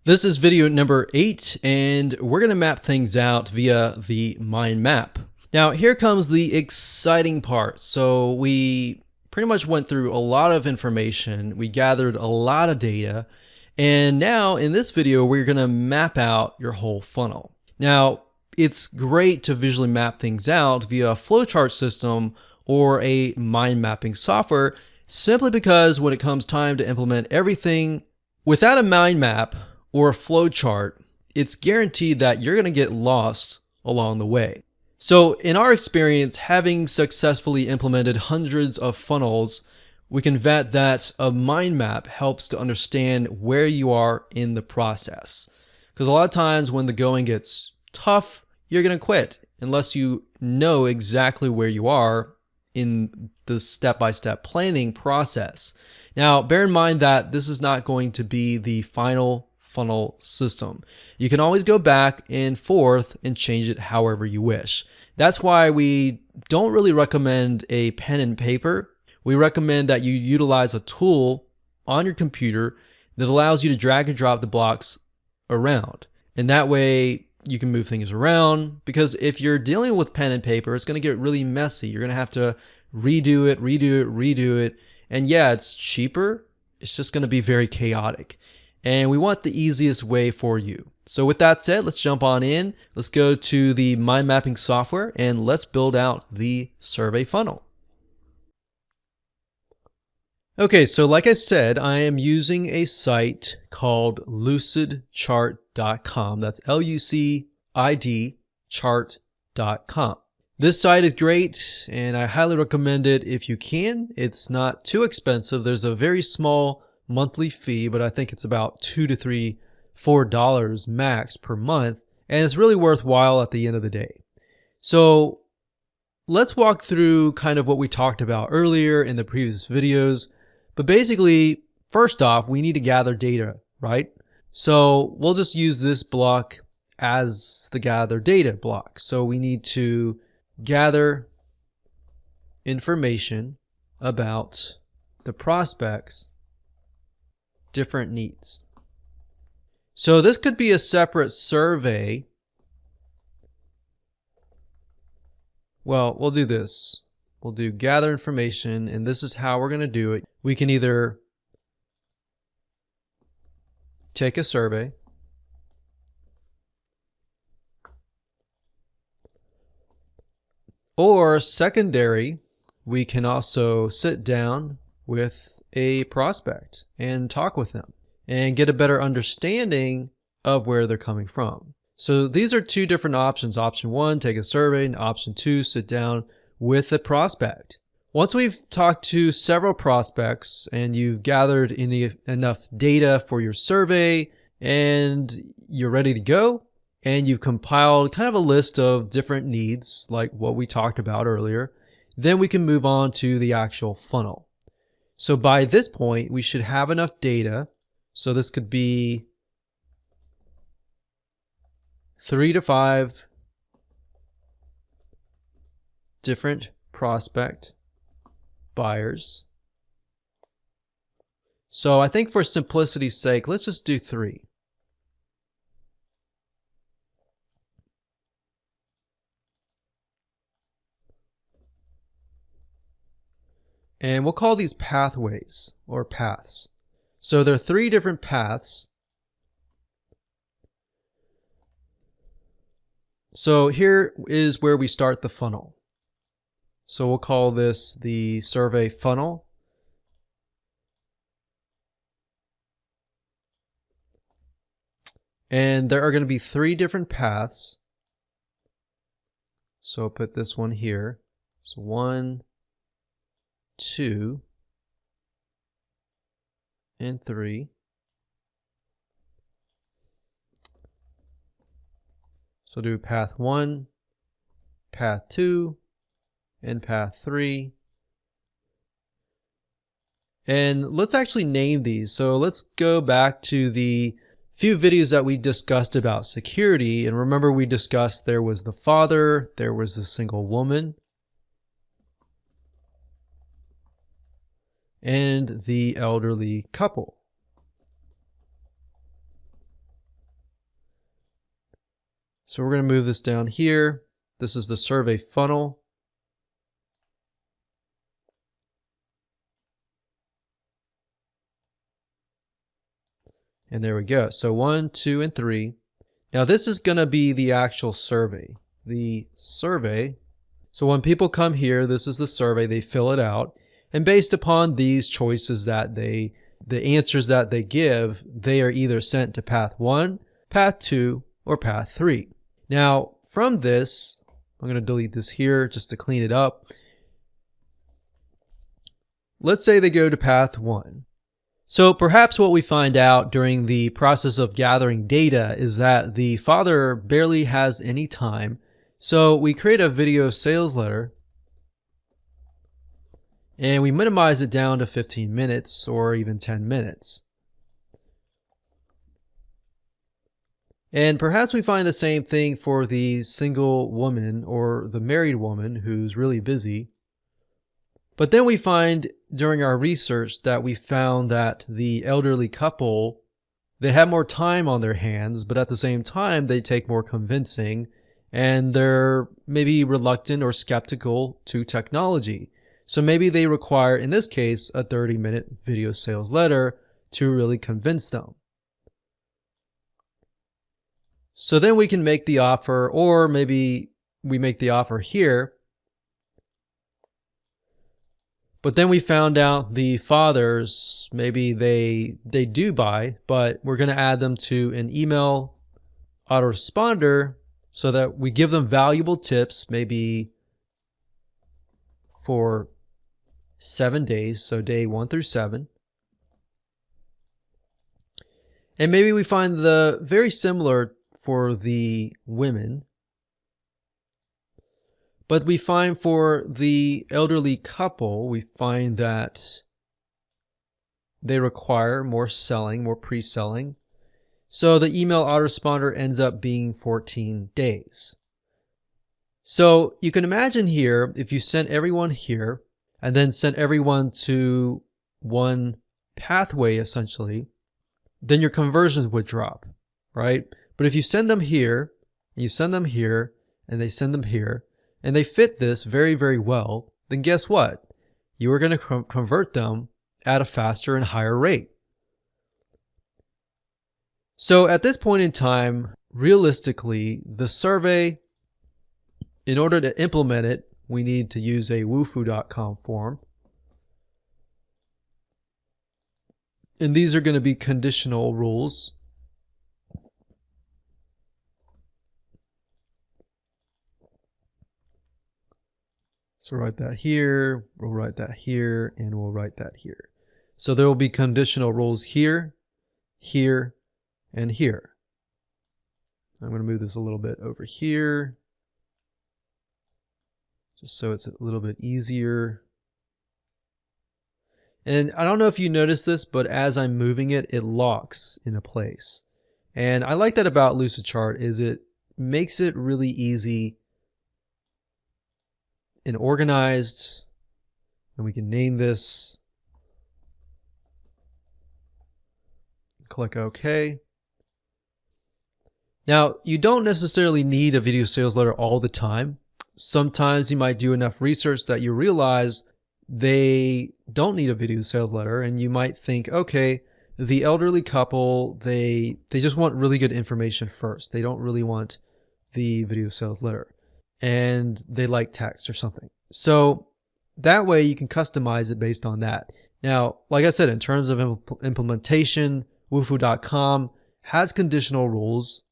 This is video number 8, and we're going to map things out via the mind map. Now, here comes the exciting part. So we pretty much went through a lot of information. We gathered a lot of data. And now in this video, we're going to map out your whole funnel. Now, it's great to visually map things out via a flowchart system or a mind mapping software, simply because when it comes time to implement everything, without a mind map or a flowchart, it's guaranteed that you're going to get lost along the way. So in our experience, having successfully implemented hundreds of funnels, we can vet that a mind map helps to understand where you are in the process. Because a lot of times when the going gets tough, you're going to quit unless you know exactly where you are in the step-by-step planning process. Now, bear in mind that this is not going to be the final funnel system. You can always go back and forth and change it however you wish. That's why we don't really recommend a pen and paper. We recommend that you utilize a tool on your computer that allows you to drag and drop the blocks around. And that way you can move things around, because if you're dealing with pen and paper, it's going to get really messy. You're going to have to redo it. And yeah, it's cheaper. It's just going to be very chaotic. And we want the easiest way for you. So with that said, let's jump on in. Let's go to the mind mapping software and let's build out the survey funnel. Okay, so like I said, I am using a site called lucidchart.com. That's L-U-C-I-D chart.com. This site is great and I highly recommend it if you can. It's not too expensive. There's a very small monthly fee, but I think it's about $2 to $4 max per month, and it's really worthwhile at the end of the day. So let's walk through kind of what we talked about earlier in the previous videos. But basically, first off, we need to gather data, right? So we'll just use this block as the gather data block. So we need to gather information about the prospect's different needs. So this could be a separate survey. Well, we'll do this. We'll do gather information, and this is how we're going to do it. We can either take a survey, or secondary, we can also sit down with a prospect and talk with them and get a better understanding of where they're coming from. So these are two different options. Option 1, take a survey, and option 2, sit down with a prospect. Once we've talked to several prospects and you've gathered enough data for your survey and you're ready to go, and you've compiled kind of a list of different needs like what we talked about earlier, then we can move on to the actual funnel. So by this point, we should have enough data. So this could be 3 to 5 different prospect buyers. So I think for simplicity's sake, let's just do 3. And we'll call these pathways or paths. So there are 3 different paths. So here is where we start the funnel. So we'll call this the survey funnel. And there are going to be 3 different paths. So I'll put this one here. So 1, 2, and 3. So do path 1, path 2, and path 3. And let's actually name these. So let's go back to the few videos that we discussed about security. And remember, we discussed there was the father, there was the single woman, and the elderly couple. So we're going to move this down here. This is the survey funnel. And there we go. So 1, 2, and 3. Now this is going to be the actual survey. The survey. So when people come here, this is the survey. They fill it out. And based upon these choices that the answers that they give, they are either sent to path 1, path 2, or path 3. Now from this, I'm going to delete this here just to clean it up. Let's say they go to path 1. So perhaps what we find out during the process of gathering data is that the father barely has any time. So we create a video sales letter and we minimize it down to 15 minutes or even 10 minutes. And perhaps we find the same thing for the single woman or the married woman who's really busy. But then we find during our research that we found that the elderly couple, they have more time on their hands, but at the same time, they take more convincing and they're maybe reluctant or skeptical to technology. So maybe they require, in this case, a 30-minute video sales letter to really convince them. So then we can make the offer, or maybe we make the offer here. But then we found out the fathers, maybe they do buy, but we're going to add them to an email autoresponder so that we give them valuable tips, maybe for 7 days, so day 1 through 7. And maybe we find the very similar for the women. But we find for the elderly couple, we find that they require more selling, more pre-selling. So the email autoresponder ends up being 14 days. So you can imagine here, if you sent everyone here and then sent everyone to one pathway essentially, then your conversions would drop, right? But if you send them here, and you send them here, and they send them here, and they fit this very, very well, then guess what? You are going to convert them at a faster and higher rate. So at this point in time, realistically, the survey, in order to implement it, we need to use a Wufoo.com form. And these are going to be conditional rules. So write that here, we'll write that here, and we'll write that here. So there will be conditional rules here, here, and here. I'm going to move this a little bit over here, just so it's a little bit easier. And I don't know if you noticed this, but as I'm moving it, it locks into place. And I like that about Lucidchart is it makes it really easy and organized, and we can name this. Click OK. Now, you don't necessarily need a video sales letter all the time. Sometimes you might do enough research that you realize they don't need a video sales letter, and you might think, okay, the elderly couple, they just want really good information first. They don't really want the video sales letter, and they like text or something. So that way you can customize it based on that. Now, like I said, in terms of implementation, Wufoo.com has conditional rules.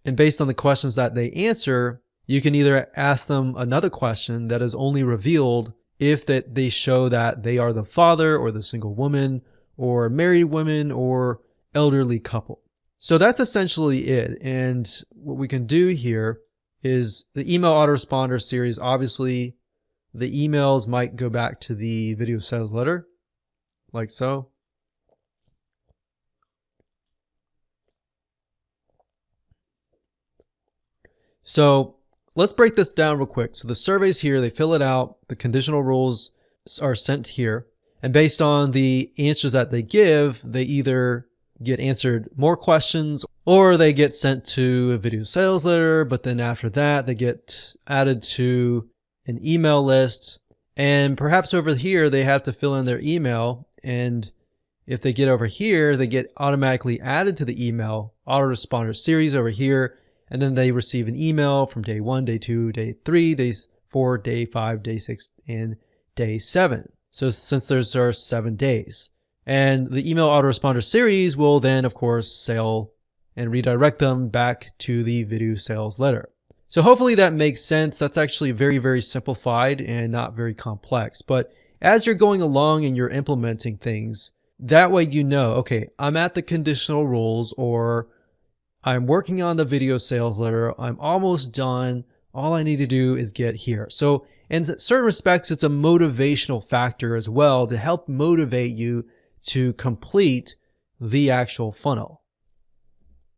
And based on the questions that they answer, you can either ask them another question that is only revealed if that they show that they are the father or the single woman or married woman or elderly couple. So that's essentially it. And what we can do here is the email autoresponder series. Obviously, the emails might go back to the video sales letter, like so. So let's break this down real quick. So the survey's here, they fill it out, the conditional rules are sent here, and based on the answers that they give, they either get answered more questions, or they get sent to a video sales letter, but then after that, they get added to an email list. And perhaps over here, they have to fill in their email. And if they get over here, they get automatically added to the email autoresponder series over here. And then they receive an email from day 1, day 2, day 3, day 4, day 5, day 6, and day 7. So since there's 7 days. And the email autoresponder series will then, of course, sell and redirect them back to the video sales letter. So hopefully that makes sense. That's actually very, very simplified and not very complex. But as you're going along and you're implementing things, that way you know, okay, I'm at the conditional rules, or I'm working on the video sales letter. I'm almost done. All I need to do is get here. So in certain respects, it's a motivational factor as well to help motivate you to complete the actual funnel.